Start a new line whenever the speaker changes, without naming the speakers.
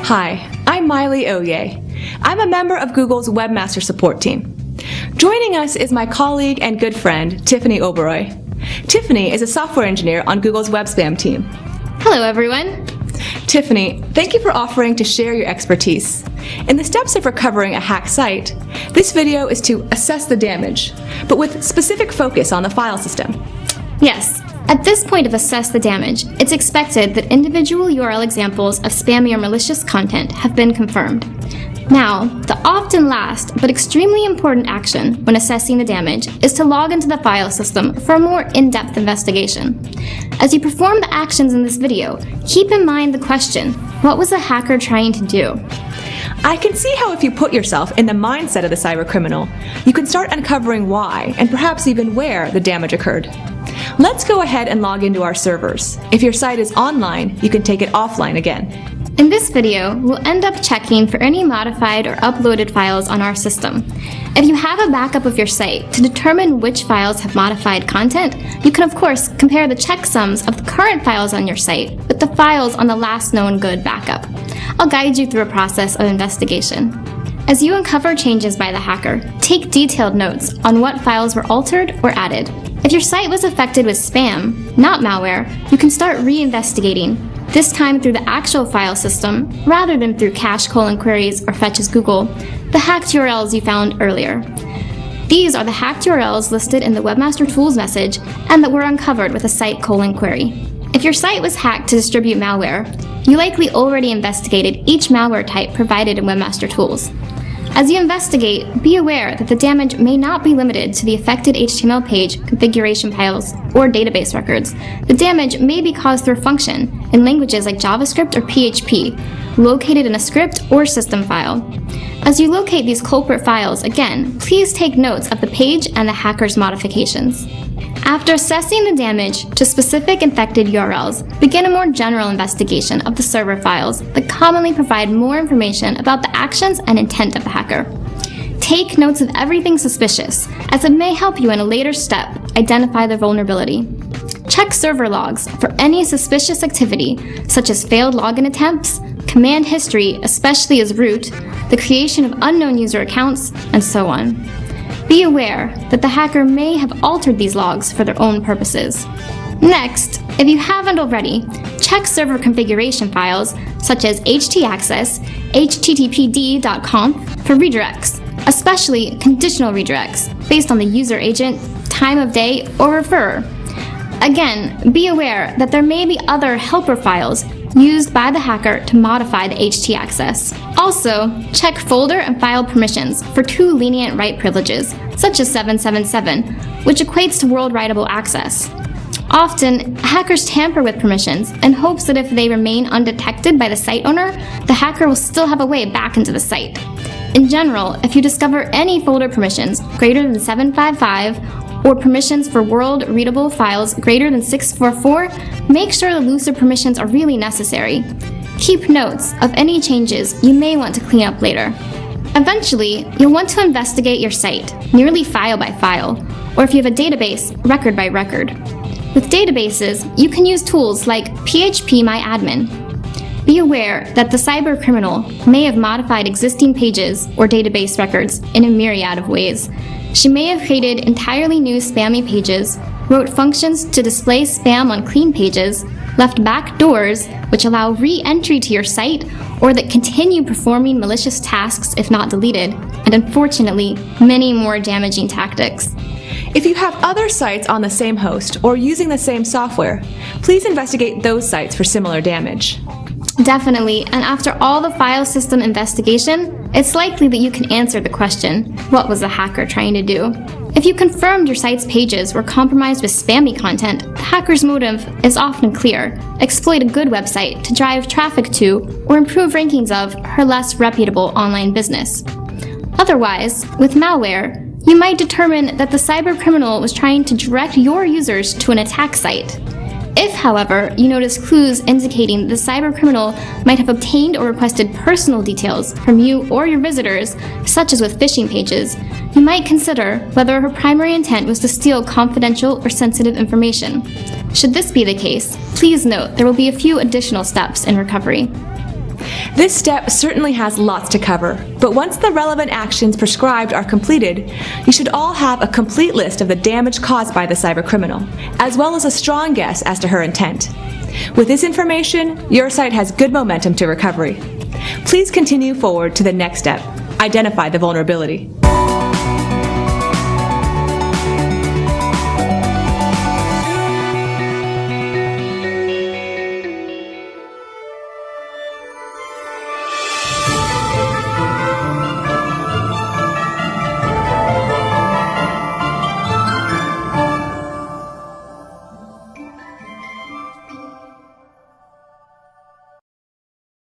Hi, I'm Maile Ohye. I'm a member of Google's Webmaster Support team. Joining us is my colleague and good friend, Tiffany Oberoi. Tiffany is a software engineer on Google's web spam team.
Hello, everyone.
Tiffany, thank you for offering to share your expertise. In the steps of recovering a hacked site, this video is to assess the damage, but with specific focus on the file system.
Yes, at this point of assess the damage, it's expected that individual URL examples of spammy or malicious content have been confirmed. Now, the often last but extremely important action when assessing the damage is to log into the file system for a more in-depth investigation. As you perform the actions in this video, keep in mind the question, what was the hacker trying to do?
I can see how if you put yourself in the mindset of the cybercriminal, you can start uncovering why and perhaps even where the damage occurred. Let's go ahead and log into our servers. If your site is online, you can take it offline again.
In this video, we'll end up checking for any modified or uploaded files on our system. If you have a backup of your site to determine which files have modified content, you can of course compare the checksums of the current files on your site with the files on the last known good backup. I'll guide you through a process of investigation. As you uncover changes by the hacker, take detailed notes on what files were altered or added. If your site was affected with spam, not malware, you can start reinvestigating, this time through the actual file system, rather than through cache queries or fetch as Google, the hacked URLs you found earlier. These are the hacked URLs listed in the Webmaster Tools message and that were uncovered with a site query. If your site was hacked to distribute malware, you likely already investigated each malware type provided in Webmaster Tools. As you investigate, be aware that the damage may not be limited to the affected HTML page, configuration files, or database records. The damage may be caused through a function in languages like JavaScript or PHP, located in a script or system file. As you locate these culprit files, again, please take notes of the page and the hacker's modifications. After assessing the damage to specific infected URLs, begin a more general investigation of the server files that commonly provide more information about the actions and intent of the hacker. Take notes of everything suspicious, as it may help you in a later step identify the vulnerability. Check server logs for any suspicious activity, such as failed login attempts, command history, especially as root, the creation of unknown user accounts, and so on. Be aware that the hacker may have altered these logs for their own purposes. Next, if you haven't already, check server configuration files such as htaccess, httpd.conf for redirects, especially conditional redirects based on the user agent, time of day, or referrer. Again, be aware that there may be other helper files used by the hacker to modify the htaccess. Also, check folder and file permissions for too lenient write privileges, such as 777, which equates to world writable access. Often, hackers tamper with permissions in hopes that if they remain undetected by the site owner, the hacker will still have a way back into the site. In general, if you discover any folder permissions greater than 755, or permissions for world-readable files greater than 644, make sure the looser permissions are really necessary. Keep notes of any changes you may want to clean up later. Eventually, you'll want to investigate your site, nearly file by file, or if you have a database, record by record. With databases, you can use tools like phpMyAdmin. Be aware that the cybercriminal may have modified existing pages or database records in a myriad of ways. She may have created entirely new spammy pages, wrote functions to display spam on clean pages, left back doors which allow re-entry to your site or that continue performing malicious tasks if not deleted, and unfortunately, many more damaging tactics.
If you have other sites on the same host or using the same software, please investigate those sites for similar damage.
Definitely, and after all the file system investigation, it's likely that you can answer the question, what was the hacker trying to do? If you confirmed your site's pages were compromised with spammy content, the hacker's motive is often clear: exploit a good website to drive traffic to or improve rankings of her less reputable online business. Otherwise, with malware, you might determine that the cybercriminal was trying to direct your users to an attack site. If, however, you notice clues indicating the cybercriminal might have obtained or requested personal details from you or your visitors, such as with phishing pages, you might consider whether her primary intent was to steal confidential or sensitive information. Should this be the case, please note there will be a few additional steps in recovery.
This step certainly has lots to cover, but once the relevant actions prescribed are completed, you should all have a complete list of the damage caused by the cybercriminal, as well as a strong guess as to her intent. With this information, your site has good momentum to recovery. Please continue forward to the next step. Identify the vulnerability.